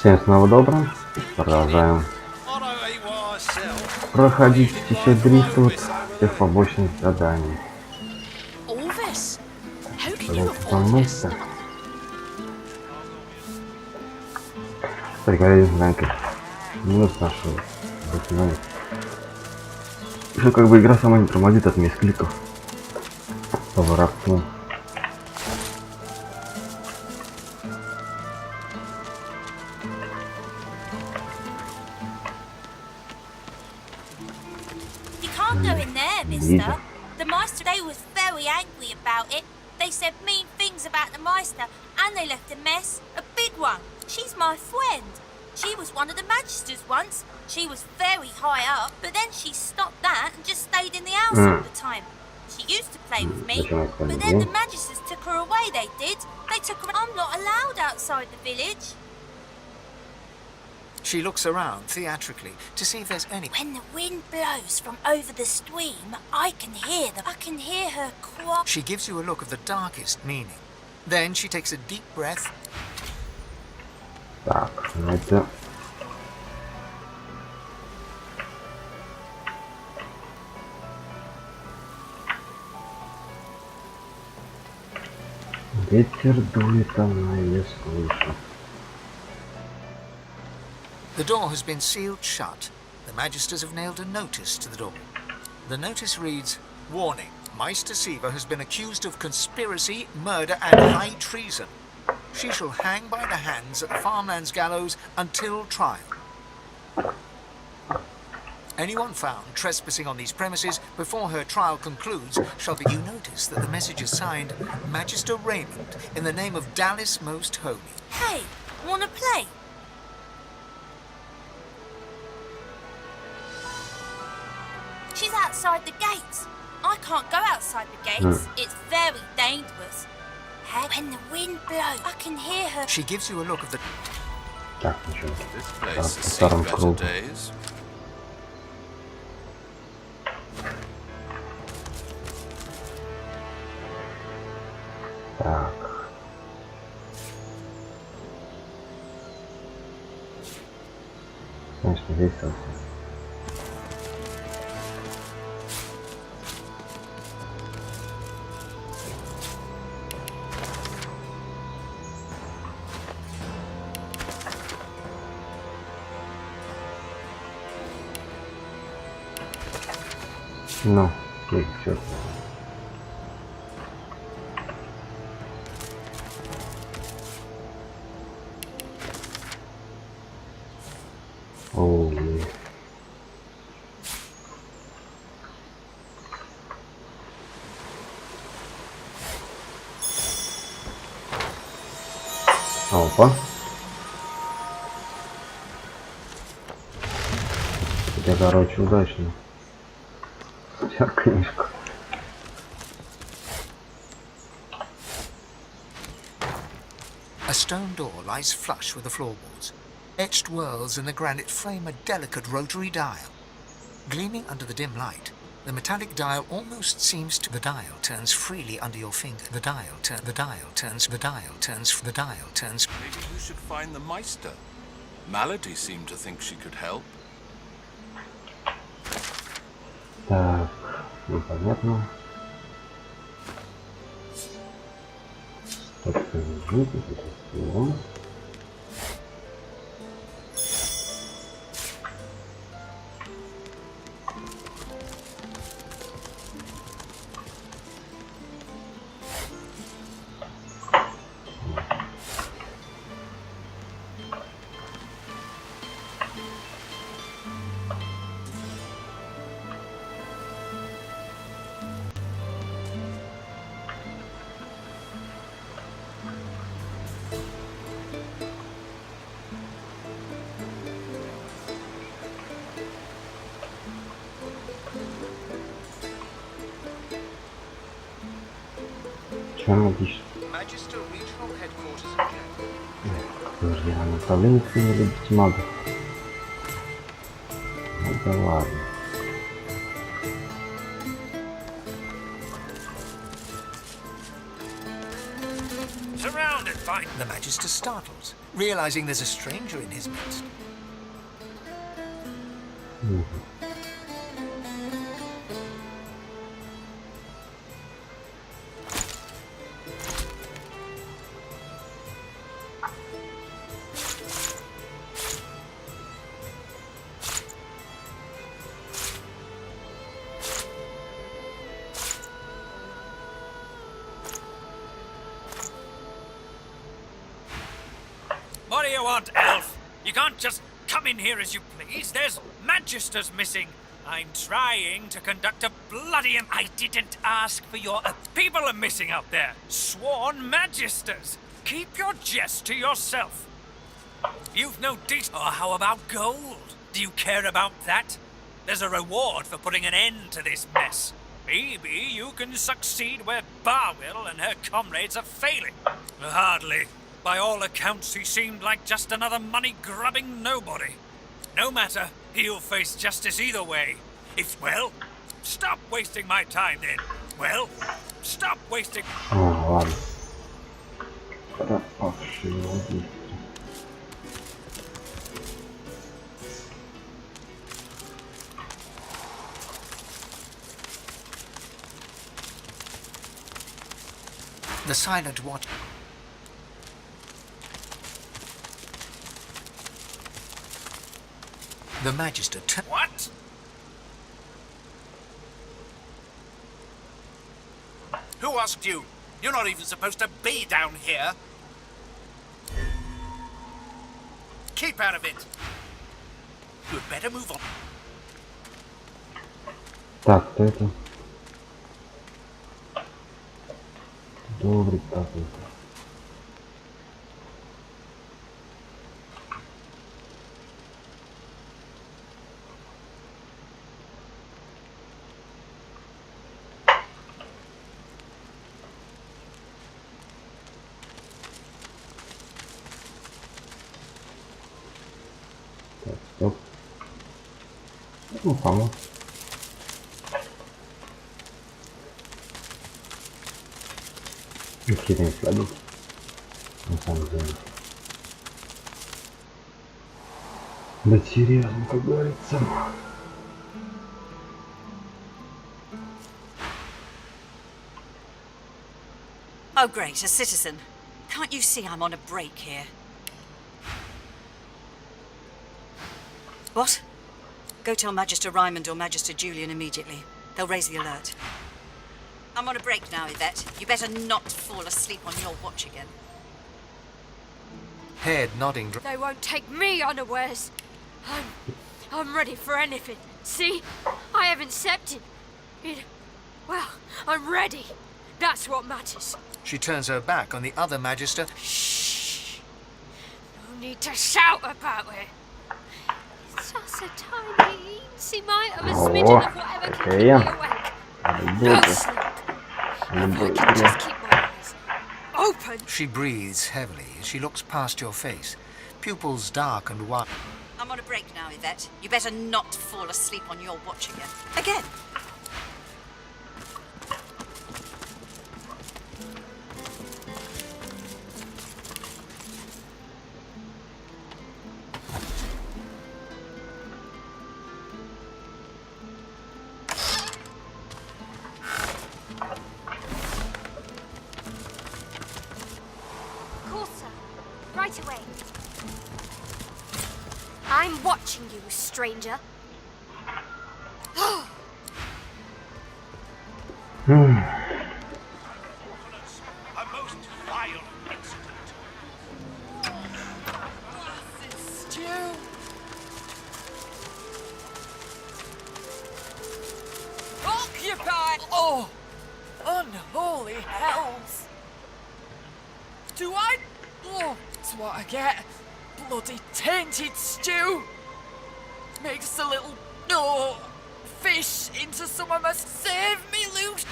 Всем снова добро. Продолжаем проходить еще Дрифтоду всех побочных заданий. Помыться. Кстати, один знаки. Минус нашел. Еще как бы игра сама не тормозит от мискликов по воровству. Go in there, mister. The Meister, they was very angry about it. They said mean things about the Meister, and they left a mess. A big one. She's my friend. She was one of the Magisters once. She was very high up, but then she stopped that and just stayed in the house all the time. She used to play with me, but then the Magisters took her away, they did. They took her... I'm not allowed outside the village. She looks around theatrically to see if there's any... When the wind blows from over the stream, I can hear them. I can hear her cry. She gives you a look of the darkest meaning. Then she takes a deep breath. Так, это... Ветер дует, она ее слышит. The door has been sealed shut. The Magisters have nailed a notice to the door. The notice reads, "Warning, Meister Siva has been accused of conspiracy, murder and high treason. She shall hang by the hands at the farmlands gallows until trial. Anyone found trespassing on these premises before her trial concludes shall be..." You notice that the message is signed Magister Raymond in the name of Dallas Most Holy. Hey, wanna play? She's outside the gates. I can't go outside the gates. It's very dangerous. Hey, when the wind blows, I can hear her. She gives you a look of the... Так, ничего. This Так, place по has seen старому better кругу. days. Так. Конечно, весело. Ну, окей, всё. Ой. Опа. Это, короче, удачно. Вся книжка. A stone door lies flush with the floorboards. Etched whorls in the granite frame a delicate rotary dial. Gleaming under the dim light, the metallic dial almost seems to... The dial turns freely under your finger. The dial turns... The dial turns... The dial turns... The dial turns... Maybe you should find the Meister. Malady seemed to think she could help. Так, непонятно. Что-то лежит, это всё. Чё она пишет? Подожди, а направление не любить магов. Ну да ладно. The Magister startles, realizing there's a stranger in his midst. What do you want, Elf? You can't just come in here as you please. There's Magisters missing. I'm trying to conduct a bloody... I didn't ask for your... people are missing out there. Sworn Magisters. Keep your jest to yourself. You've no decent... Or how about gold? Do you care about that? There's a reward for putting an end to this mess. Maybe you can succeed where Barwill and her comrades are failing. Hardly. By all accounts, he seemed like just another money-grubbing nobody. No matter, he'll face justice either way. Well, stop wasting my time then. Well, stop wasting... Ладно. Пропавшие убийцы. The Silent Watch. The Magister What? Who asked you? You're not even supposed to be down here. Keep out of it. You'd better move on. Так, кто это? Добрый такой. Так, стоп. Ну, помог. Какие-то не кладут. На самом деле. Да серьезно, как говорится. Oh great, a citizen. Can't you see I'm on a break here? What? Go tell Magister Raymond or Magister Julian immediately. They'll raise the alert. I'm on a break now, Yvette. You better not fall asleep on your watch again. Head nodding. They won't take me unawares. I'm ready for anything. See? I have accepted it. Well, I'm ready. That's what matters. She turns her back on the other Magister. Shh. No need to shout about it. It's just a tiny eensy mite of a smidgen of whatever can keep me awake. No sleep. If I can just keep my eyes open. She breathes heavily as she looks past your face, pupils dark and wide. I'm on a break now, Yvette. You better not fall asleep on your watch again. Again! Right away. I'm watching you, stranger. A most vile incident. Stew. Occupy! Oh, unholy hells! Do I? Oh, that's what I get. Bloody tainted stew. Makes a little fish into some of my save me loot.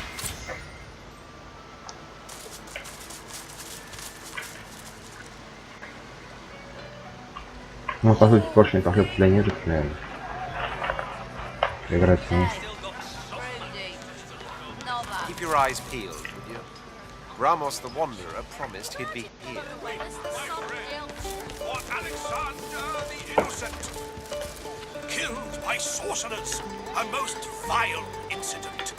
Ну, по сути, поршень конфликт для нежити, наверное. Играть с ним. Keep your eyes peeled, would you? Ramos the Wanderer promised he'd be here. For Alexander the Innocent, killed by sorcerers, a most vile incident.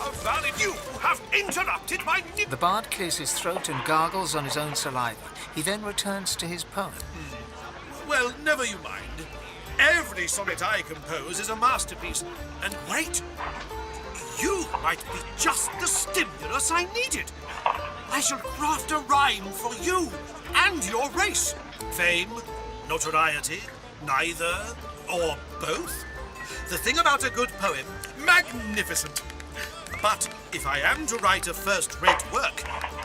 A valid you have interrupted my... The bard clears his throat and gargles on his own saliva. He then returns to his poem. Well, never you mind. Every sonnet I compose is a masterpiece. And wait, you might be just the stimulus I needed. I shall craft a rhyme for you and your race. Fame, notoriety, neither, or both. The thing about a good poem, magnificent. But if I am to write a first-rate work,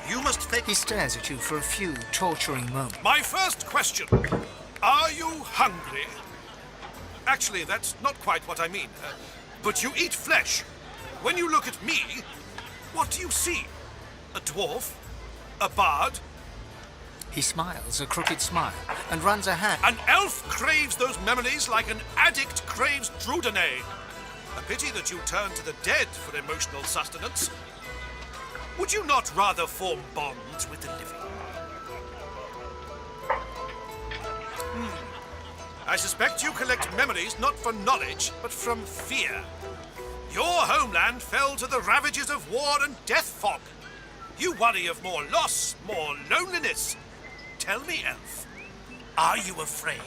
you must fake... He stares at you for a few torturing moments. My first question, are you hungry? Actually, that's not quite what I mean. But you eat flesh. When you look at me, what do you see? A dwarf? A bard? He smiles a crooked smile and runs a hand. An elf craves those memories like an addict craves Drudene. A pity that you turn to the dead for emotional sustenance. Would you not rather form bonds with the living? I suspect you collect memories not for knowledge, but from fear. Your homeland fell to the ravages of war and death fog. You worry of more loss, more loneliness. Tell me, elf, are you afraid?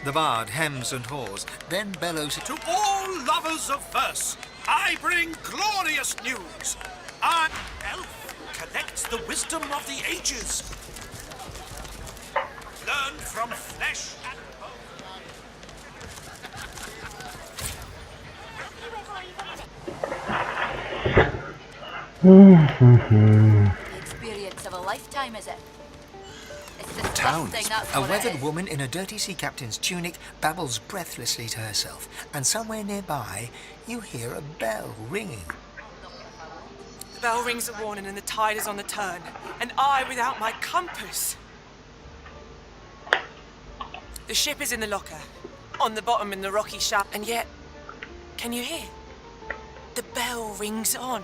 The bard hems and haws, then bellows To all lovers of verse, I bring glorious news. Our elf collects the wisdom of the ages. Learn from flesh and The experience of a lifetime, is it? It's Towns. disgusting, that's A what it weathered is. woman in a dirty sea captain's tunic babbles breathlessly to herself, and somewhere nearby you hear a bell ringing. The bell rings a warning and the tide is on the turn. And I without my compass. The ship is in the locker, on the bottom in the rocky shaft, and yet, can you hear? The bell rings on.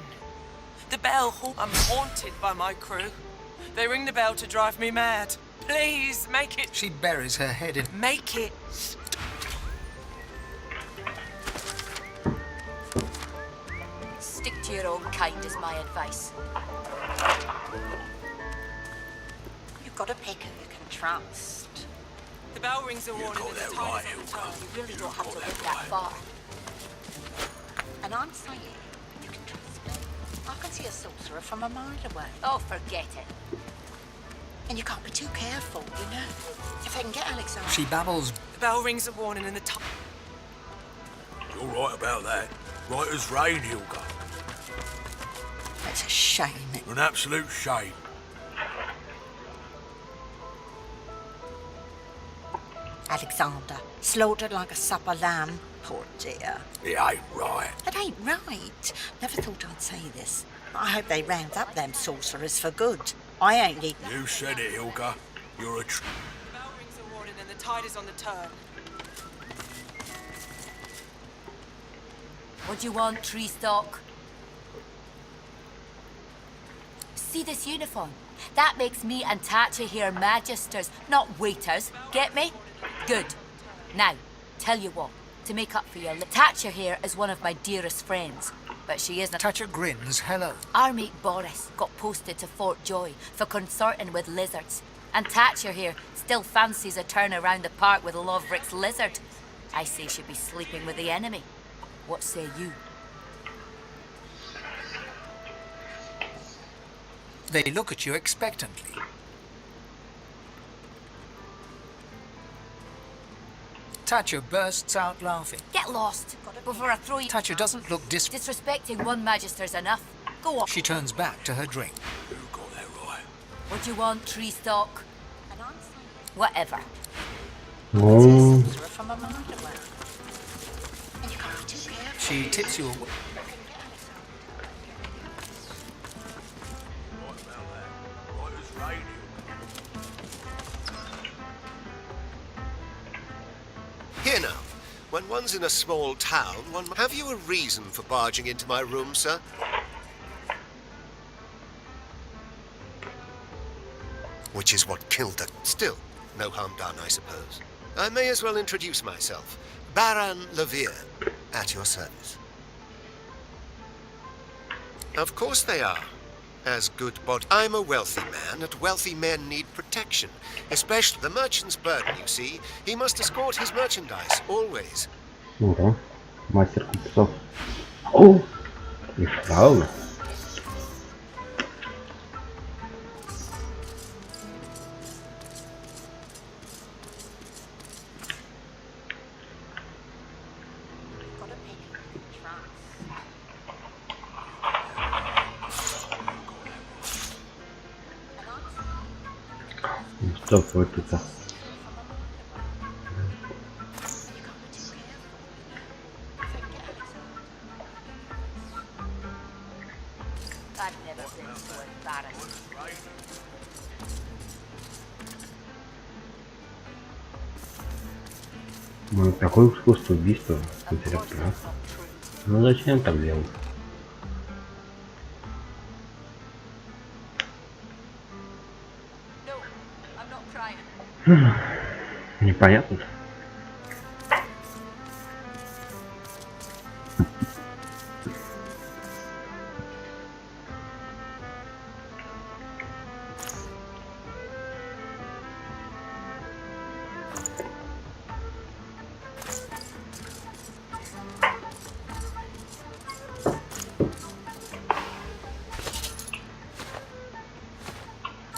The bell, I'm haunted by my crew. They ring the bell to drive me mad. Please, make it... She buries her head in... Make it... Stick to your own kind is my advice. You've got a pick who you can trust. The bell rings a warning and the tide is on the turn. You really don't have to look that far. And I'm saying, you can trust me. I can see a sorcerer from a mile away. Oh, forget it. And you can't be too careful, you know? If I can get Alexander... She babbles... The bell rings a warning and the tide... You're right about that. Right as rain, Hilga. It's a shame. An absolute shame. Alexander, slaughtered like a supper lamb. Poor dear. It ain't right. It ain't right. Never thought I'd say this. I hope they round up them sorcerers for good. I ain't need... You said it, Hilga. You're a The bell rings a warning and the tide is on the turn. What do you want, tree stalk? See this uniform? That makes me and Tatcha here magisters, not waiters. Get me? Good. Now, tell you what. To make up for your Tatcha here is one of my dearest friends, but she isn't. Tatcha grins hello. Our mate Boris got posted to Fort Joy for consorting with lizards, and Tatcha here still fancies a turn around the park with Loverick's lizard. I say she'd be sleeping with the enemy. What say you? They look at you expectantly. Tatcha bursts out laughing. Get lost before I throw you. Tatcha doesn't look Disrespecting one magister's enough. Go on. She turns back to her drink. You got that right. What do you want, tree stalk? And I'm saying, Whatever. No. sorcerer from a mile away. And you can't be too careful. She tips you away. Right as rain, Here now. When one's in a small town, one... Have you a reason for barging into my room, sir? Which is what killed her. Still, no harm done, I suppose. I may as well introduce myself. Baron Levere, at your service. Of course they are. As good bod... I'm a wealthy man, and wealthy men need protection. Especially the merchant's burden, you see. He must escort his merchandise, always. Ого, мастер купцов. О, и правда. Что это? Ну, такое искусство убийства. Интересно. Ну зачем так делать? Непонятно.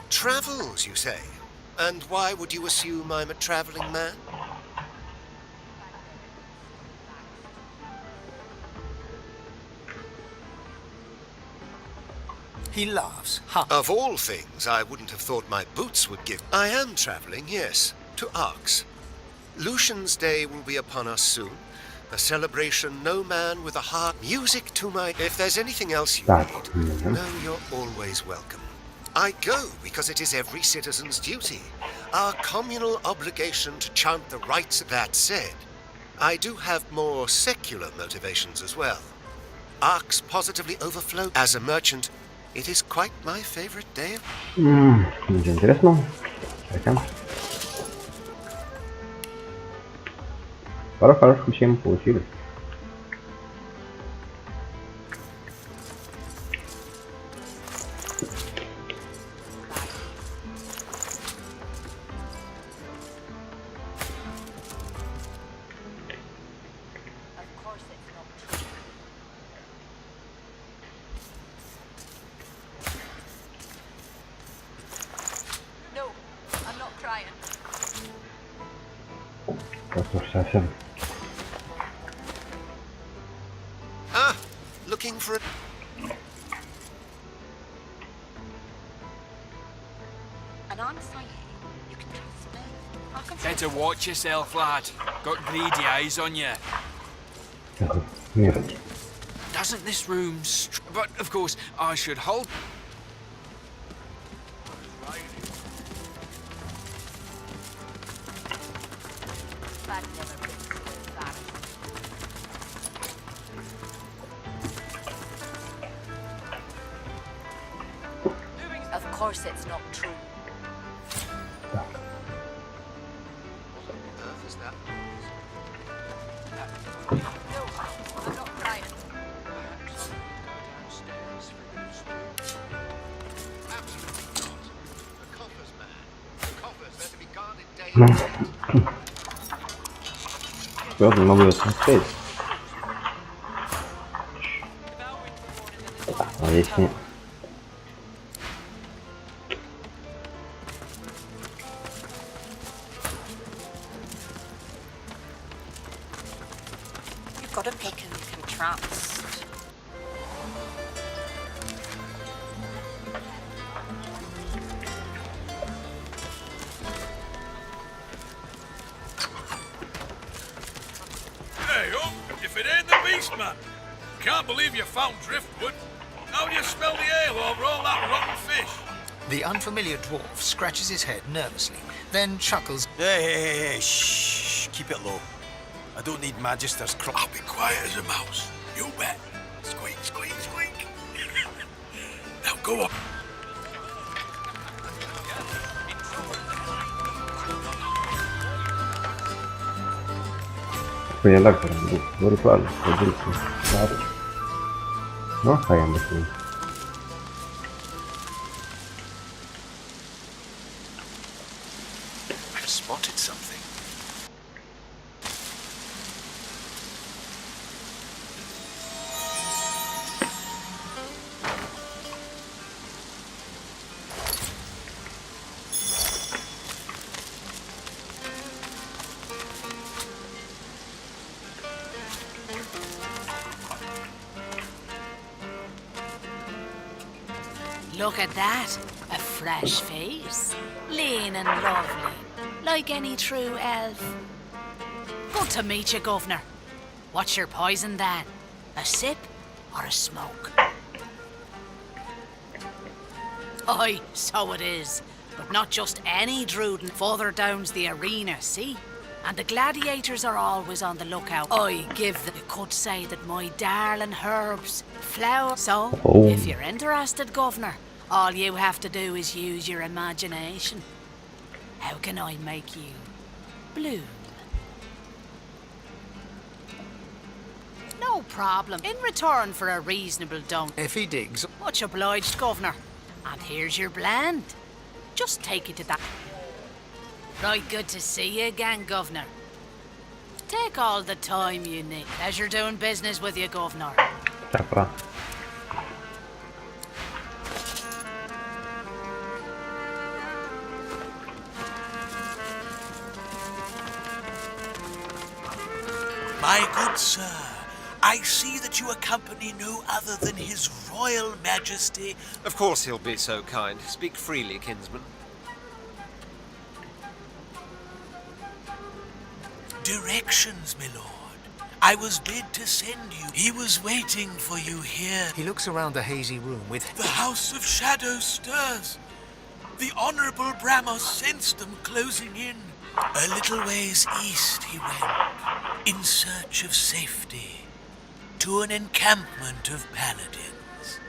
Travels, you say? And why would you assume I'm a traveling man? He laughs. Ha! Of all things, I wouldn't have thought my boots would give. I am traveling, yes, to Arx. Lucian's Day will be upon us soon. A celebration no man with a heart. Music to my... If there's anything else you need, know you're always welcome. I go because it is every citizen's duty. Our communal obligation to chant the rights. That said, I do have more secular motivations as well. Arx positively overflow. As a merchant, it is quite my favorite day. Интересно. Хотя. Пару хороших вещей мы получили. Совсем. Ah, looking for a... And honestly, you can trust me. I can Better watch yourself, lad. Got greedy eyes on you. Нет. Doesn't this room... But, of course, I should hold... Of course it's not true. Что не могу смотреть? А если... You've got to pick who you can trust. Hey, up! If it ain't the beast, man! Can't believe you found driftwood. How do you smell the ale over all that rotten fish? The unfamiliar dwarf scratches his head nervously, then chuckles. Hey, shh, keep it low. I don't need Magister's I'll be quiet as a mouse. You bet. Squeak, squeak, squeak. Now go on. Puñalar para el ritual, claro. No fallamos aquí. I've spotted something. Look at that. A fresh face. Lean and lovely. Like any true elf. Good to meet you, Governor. What's your poison, then? A sip or a smoke? Aye, so it is. But not just any Druden. Further down's the arena, see? And the gladiators are always on the lookout. I give them. You could say that my darling herbs, flower. So, if you're interested, Governor, all you have to do is use your imagination. How can I make you bloom? No problem. In return for a reasonable don't. If he digs. Much obliged, Governor. And here's your blend. Just take it to that. Right, good to see you again, Governor. Take all the time you need. Pleasure doing business with you, Governor. Chapa. My good sir, I see that you accompany no other than His Royal Majesty. Of course he'll be so kind. Speak freely, kinsman. Directions, my lord. I was bid to send you. He was waiting for you here. He looks around the hazy room with... The House of Shadows stirs. The Honorable Bramos sensed them closing in. A little ways east he went, in search of safety, to an encampment of paladins.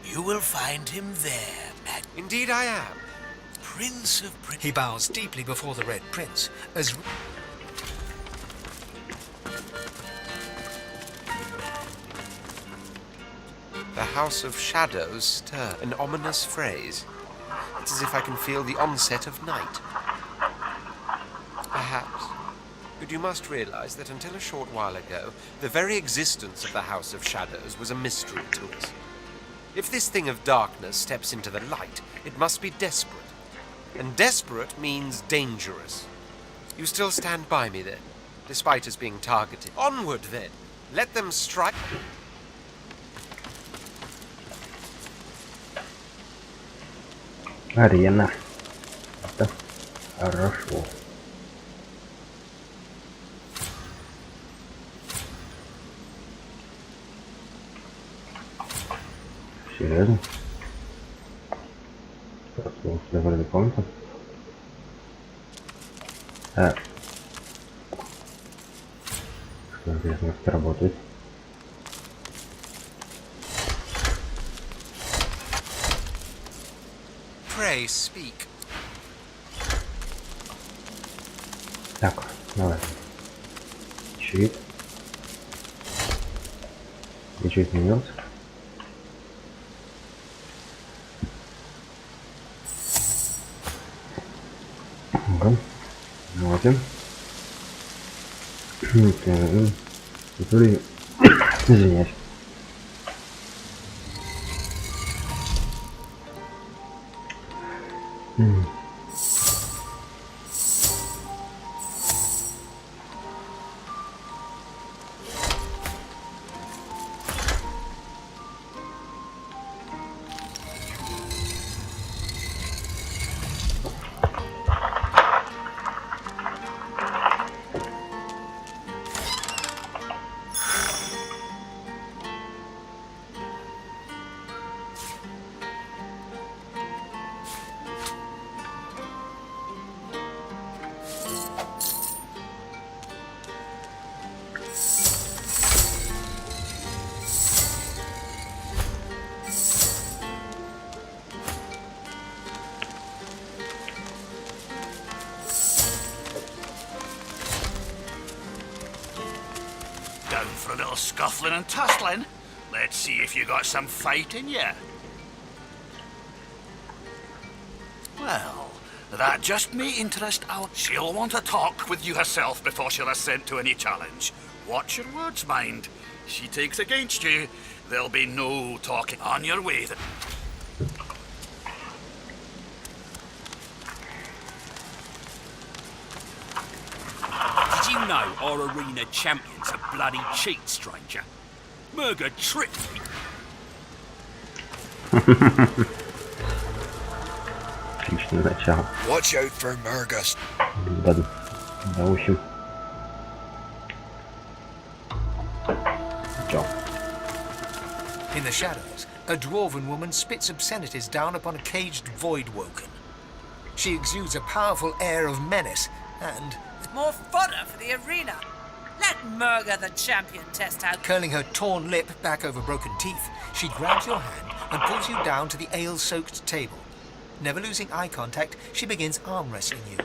You will find him there, Indeed I am. Prince of Prince. He bows deeply before the Red Prince, as... The House of Shadows stir. An ominous phrase. It's as if I can feel the onset of night. Perhaps. But you must realize that until a short while ago, the very existence of the House of Shadows was a mystery to us. If this thing of darkness steps into the light, it must be desperate. And desperate means dangerous. You still stand by me then, despite us being targeted. Onward then. Let them strike. Арена. Это хорошо. Серьезно? Просто я вроде комната. Что интересно, как это работает? Pray speak. Так, давай. Чуть. И чуть изменился. Ага. Смотрим. Который... Извиняюсь. for a little scuffling and tussling. Let's see if you got some fight in you. Well, that just may interest our... She'll want to talk with you herself before she'll assent to any challenge. Watch your words, mind. She takes against you, there'll be no talking. On your way then. Did you know our arena champion's a bloody cheat, stranger? Murga tricked me. Отличное начало. Watch out for Murgus. Да, в общем. Чё? In the shadows, a dwarven woman spits obscenities down upon a caged void-woken. She exudes a powerful air of menace and... More fodder for the arena. Let Murga the champion test out. Curling her torn lip back over broken teeth, she grabs your hand and pulls you down to the ale-soaked table. Never losing eye contact, she begins arm wrestling you.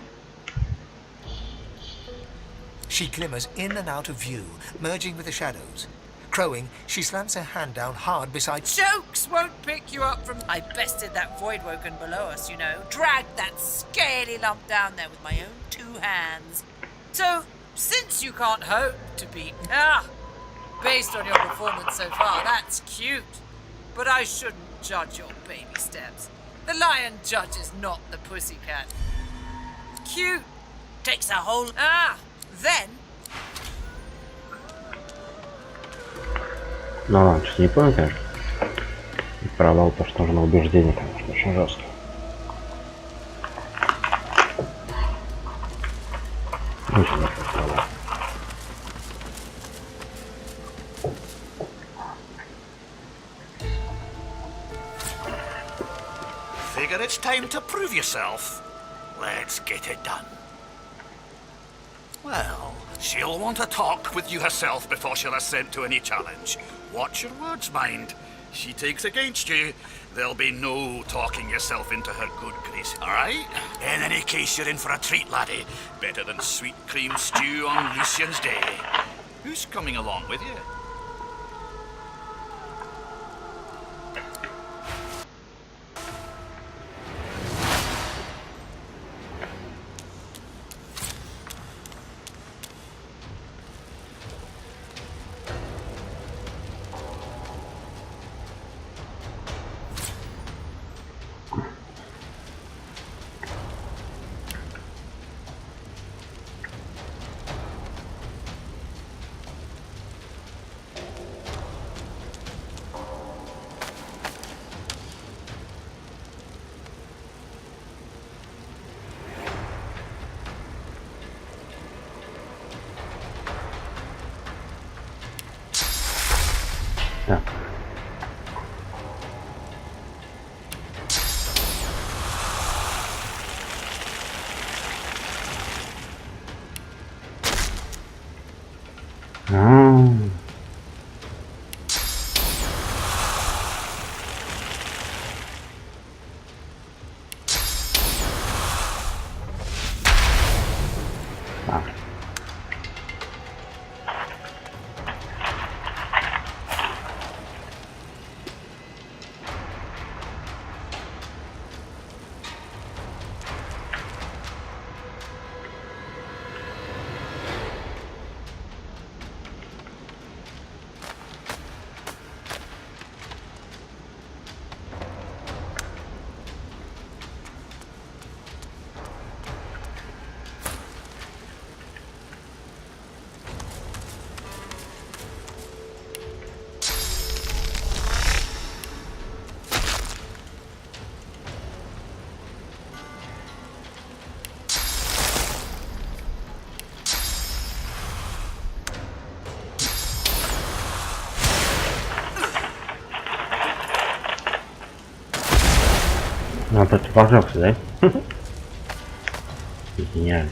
She glimmers in and out of view, merging with the shadows. Crowing, she slams her hand down hard beside... Jokes won't pick you up from... I bested that void-woken below us, you know. Dragged that scaly lump down there with my own 2 hands. So, since you can't hope to beat... based on your performance so far, that's cute. But I shouldn't judge your baby steps. The lion judges not the pussycat. Cute takes a whole... then... Ну ладно, что не понял, конечно. И провал то, что нужно на убеждение, конечно, очень жестко. Очень жестко провал. Figure it's time to prove yourself. Let's get it done. Well, she'll want to talk with you herself before she'll assent to any challenge. Watch your words, mind. She takes against you, there'll be no talking yourself into her good grace, all right? In any case, you're in for a treat, laddie. Better than sweet cream stew on Lucian's Day. Who's coming along with you? Так. Ну, это пожалуйста, да? Гениально.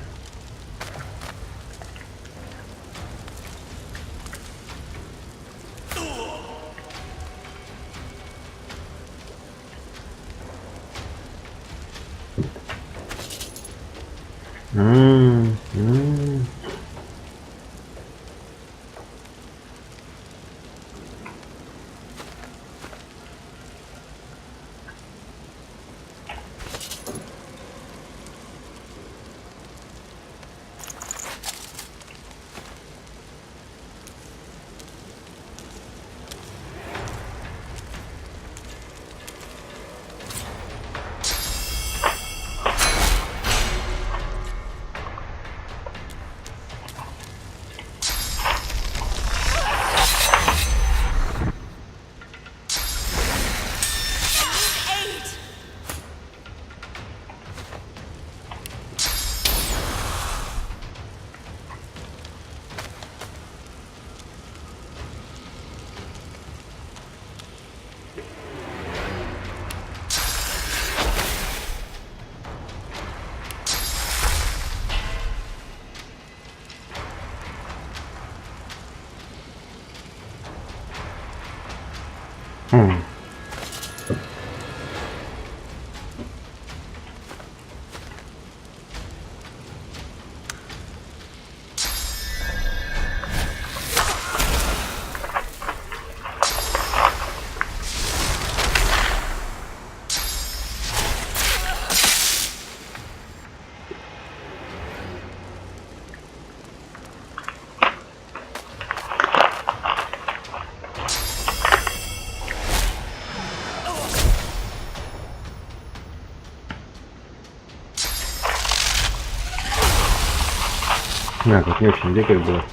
Тут не очень дикой было.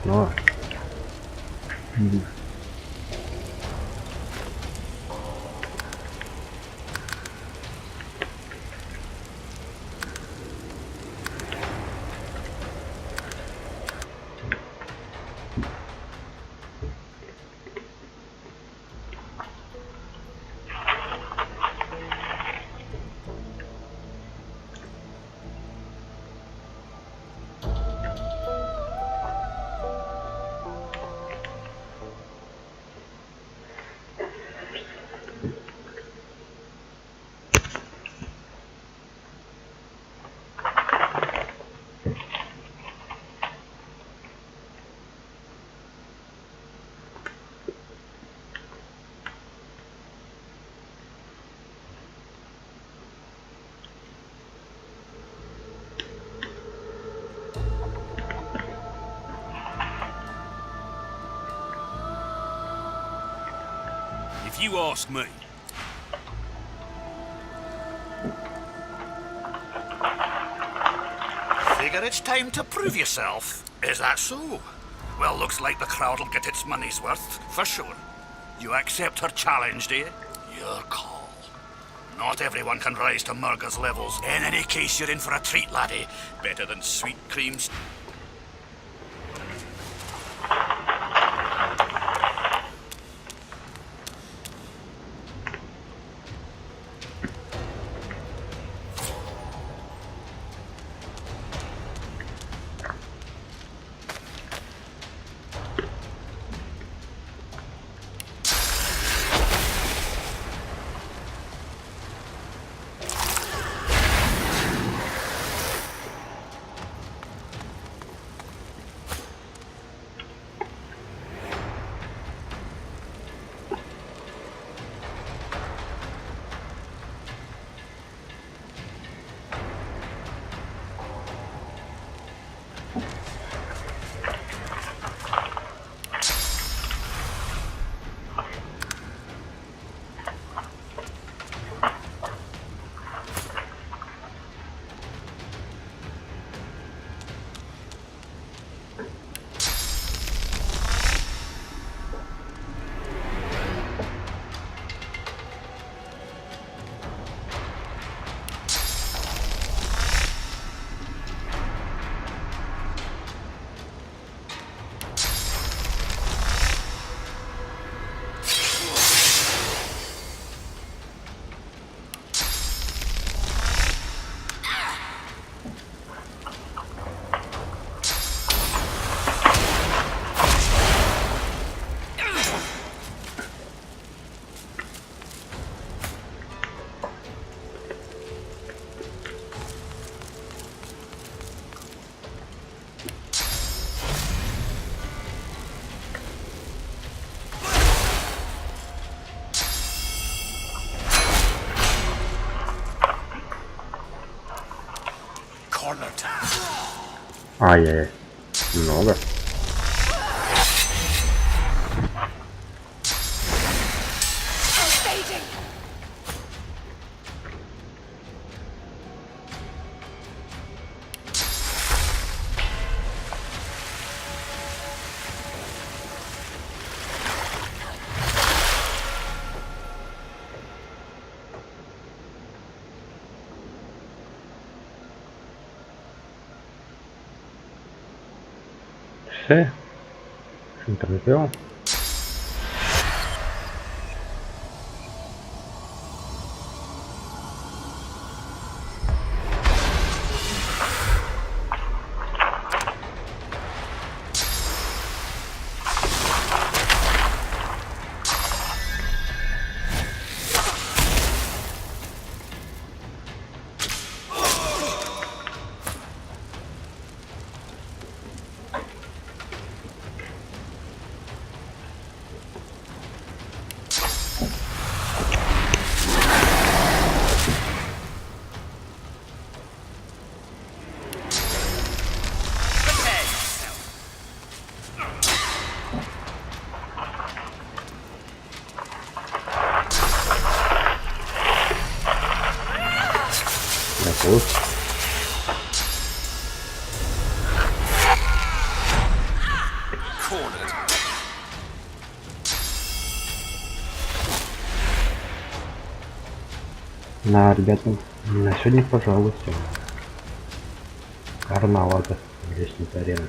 Но... If you ask me, Figure it's time to prove yourself. Is that so? Well, looks like the crowd'll get its money's worth, for sure. You accept her challenge, do you? Your call. Not everyone can rise to Murga's levels. In any case, you're in for a treat, laddie. Better than sweet creams. Ай-яй-яй. Много. Все. Интервью. Cornered. На, ребята, на сегодня, пожалуйста. Карнавал, лестница арены.